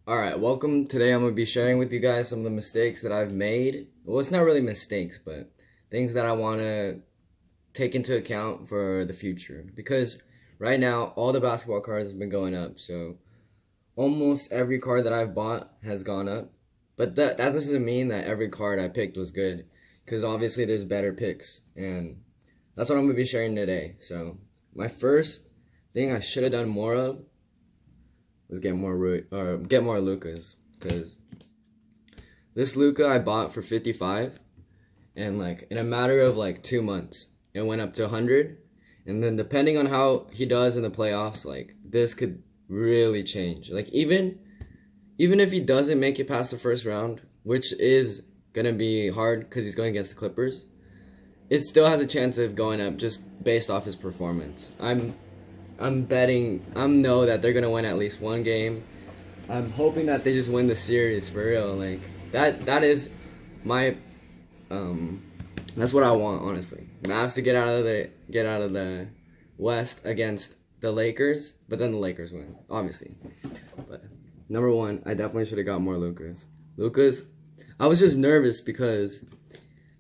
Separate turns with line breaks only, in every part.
Alright, welcome. Today I'm going to be sharing with you guys some of the mistakes that I've made. Well, it's not really mistakes, but things that I want to take into account for the future. Because right now, all the basketball cards have been going up. So almost every card that I've bought has gone up. But that doesn't mean that every card I picked was good. Because obviously there's better picks. And that's what I'm going to be sharing today. So my first thing I should have done more of was get more Lukas, because this Luka I bought for 55, and like in a matter of like 2 months it went up to 100, and then depending on how he does in the playoffs, like this could really change. Like even if he doesn't make it past the first round, which is gonna be hard because he's going against the Clippers, it still has a chance of going up just based off his performance. I'm betting, know that they're gonna win at least one game. I'm hoping that they just win the series for real. Like that is my that's what I want, honestly. Mavs to get out of the West against the Lakers, but then the Lakers win, obviously. But number one, I definitely should have got more Lukas. I was just nervous because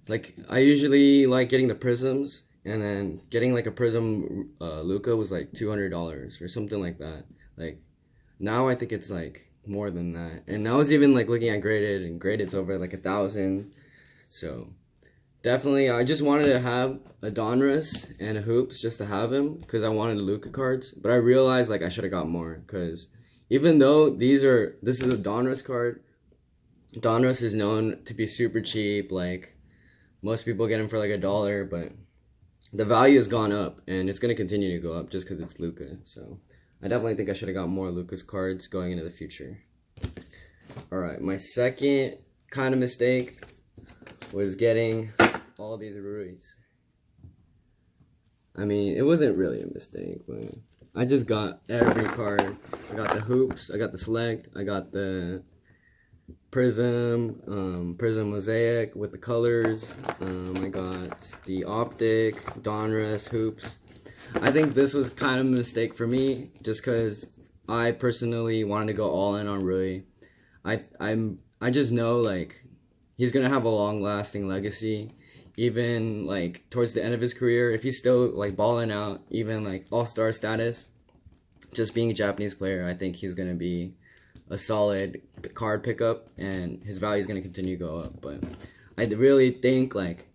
like I usually like getting the prisms. And then getting like a Prism Luka was like $200 or something like that. Like now I think it's like more than that. And I was even like looking at graded, and graded's over like 1,000. So definitely, I just wanted to have a Donruss and a Hoops just to have him because I wanted Luka cards. But I realized like I should have got more, because even though this is a Donruss card, Donruss is known to be super cheap. Like most people get him for like $1, but the value has gone up, and it's going to continue to go up just because it's Luka. So I definitely think I should have got more Luka's cards going into the future. Alright, my second kind of mistake was getting all these Ruiz. I mean, it wasn't really a mistake, but I just got every card. I got the Hoops, I got the Select, I got the Prism Mosaic with the colors. I got the Optic, Donruss, Hoops. I think this was kind of a mistake for me, just because I personally wanted to go all in on Rui. I just know like he's gonna have a long-lasting legacy, even like towards the end of his career. If he's still like balling out, even like all-star status, just being a Japanese player, I think he's gonna be a solid card pickup, and his value is going to continue to go up. But I really think like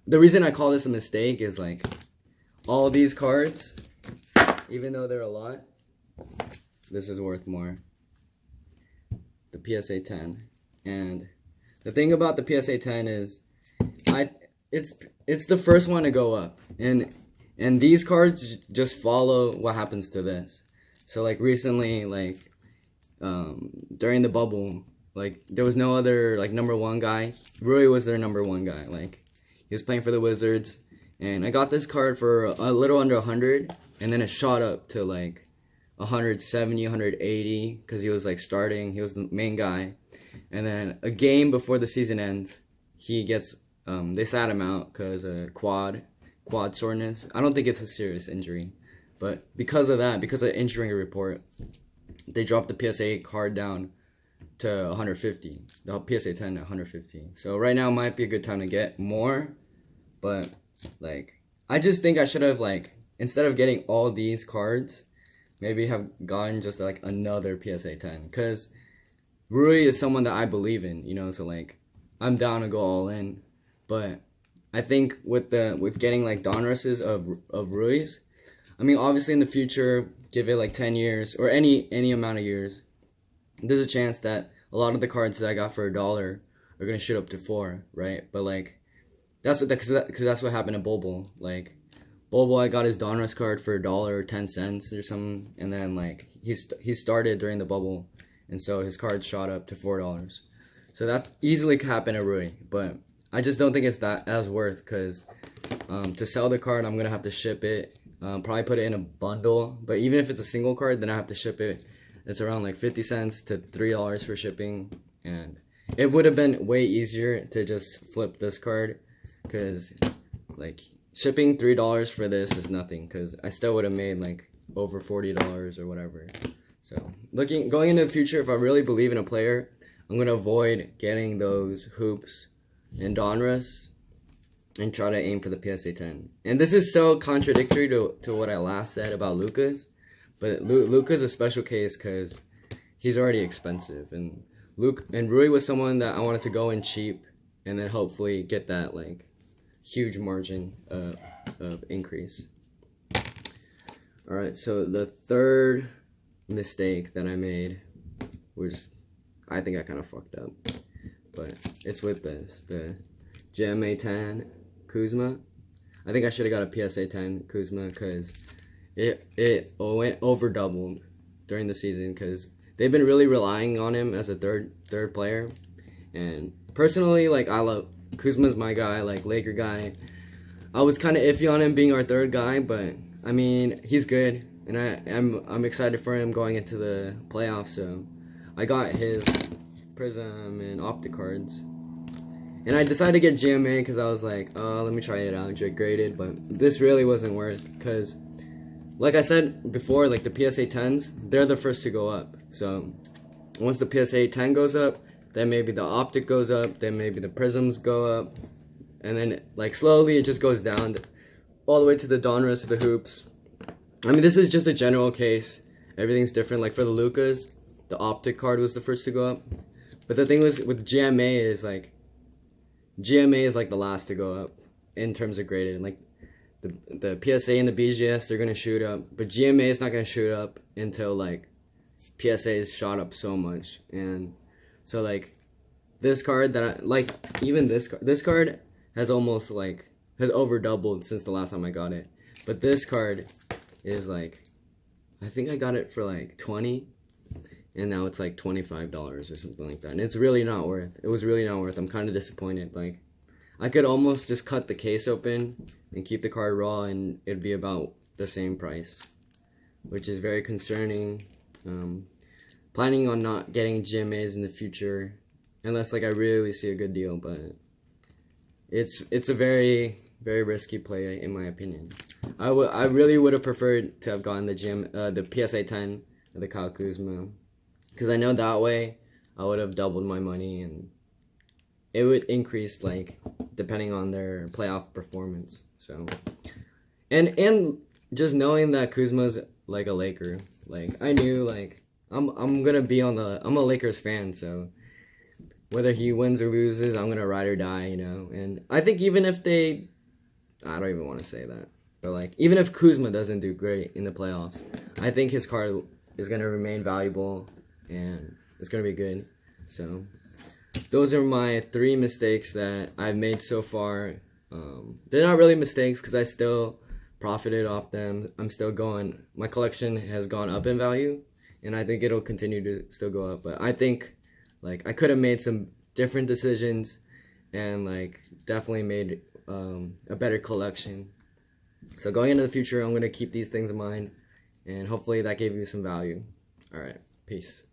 the reason I call this a mistake is like all these cards, even though they're a lot, this is worth more. The PSA 10. And the thing about the PSA 10 is it's the first one to go up, and these cards just follow what happens to this. So like recently, like during the bubble, like there was no other like number one guy. Rui was their number one guy. Like he was playing for the Wizards, and I got this card for a little under 100, and then it shot up to like 170, 180 because he was like starting. He was the main guy, and then a game before the season ends, he gets they sat him out because of quad soreness. I don't think it's a serious injury, but because of the injury report, they dropped the PSA card down to 150. The PSA 10 at 150. So right now might be a good time to get more. But like I just think I should have, like, instead of getting all these cards, maybe have gotten just like another PSA 10. Because Rui is someone that I believe in, you know, so like I'm down to go all in. But I think with getting like Donrusses of Rui's, I mean, obviously in the future, give it like 10 years or any amount of years, there's a chance that a lot of the cards that I got for $1 are gonna shoot up to $4, right? But like that's what happened to Bobo. Like Bobo, I got his Donruss card for $1 or 10 cents or something, and then like he started during the bubble, and so his card shot up to $4. So that's easily could happen to Rui, but I just don't think it's that as worth, because to sell the card, I'm gonna have to ship it. Probably put it in a bundle, but even if it's a single card, then I have to ship it. It's around like 50 cents to $3 for shipping, and it would have been way easier to just flip this card, because like shipping $3 for this is nothing, because I still would have made like over $40 or whatever. So going into the future, if I really believe in a player, I'm gonna avoid getting those hoops and Donruss and try to aim for the PSA 10. And this is so contradictory to what I last said about Lucas, but Luca's a special case because he's already expensive, and Rui was someone that I wanted to go in cheap and then hopefully get that like huge margin of increase. All right, so the third mistake that I made was, I think I kind of fucked up, but it's with the GMA 10 Kuzma. I think I should have got a PSA 10 Kuzma because it went over doubled during the season because they've been really relying on him as a third player. And personally, like, I love Kuzma's my guy, like Laker guy. I was kind of iffy on him being our third guy, but I mean, he's good, and I'm excited for him going into the playoffs. So I got his Prism and Optic cards, and I decided to get GMA because I was like, oh, let me try it out, graded. But this really wasn't worth, because like I said before, like the PSA 10s, they're the first to go up. So once the PSA 10 goes up, then maybe the Optic goes up, then maybe the Prisms go up, and then like slowly it just goes down all the way to the Donruss, the hoops. I mean, this is just a general case. Everything's different. Like for the Lucas, the Optic card was the first to go up. But the thing was with GMA is like the last to go up in terms of graded. Like the PSA and the BGS, they're gonna shoot up, but GMA is not gonna shoot up until like PSA is shot up so much. And so like this card that even this card has almost like has over doubled since the last time I got it. But this card is like, I think I got it for like 20, and now it's like $25 or something like that. And it's really not worth. It was really not worth. I'm kind of disappointed. Like, I could almost just cut the case open and keep the card raw, and it'd be about the same price, which is very concerning. Planning on not getting GMAs in the future, unless like I really see a good deal, but it's a very risky play in my opinion. I really would have preferred to have gotten the PSA 10 of the Kyle Kuzma, because I know that way I would have doubled my money, and it would increase like depending on their playoff performance. So and just knowing that Kuzma's like a Laker, like I knew like I'm gonna be I'm a Lakers fan, so whether he wins or loses, I'm gonna ride or die, you know. And I think even if I don't even want to say that, but like even if Kuzma doesn't do great in the playoffs, I think his card is gonna remain valuable and it's gonna be good. So those are my 3 mistakes that I've made so far. They're not really mistakes because I still profited off them. I'm still going. My collection has gone up in value, and I think it'll continue to still go up. But I think like I could have made some different decisions and like definitely made a better collection. So going into the future, I'm going to keep these things in mind, and hopefully that gave you some value. All right, peace.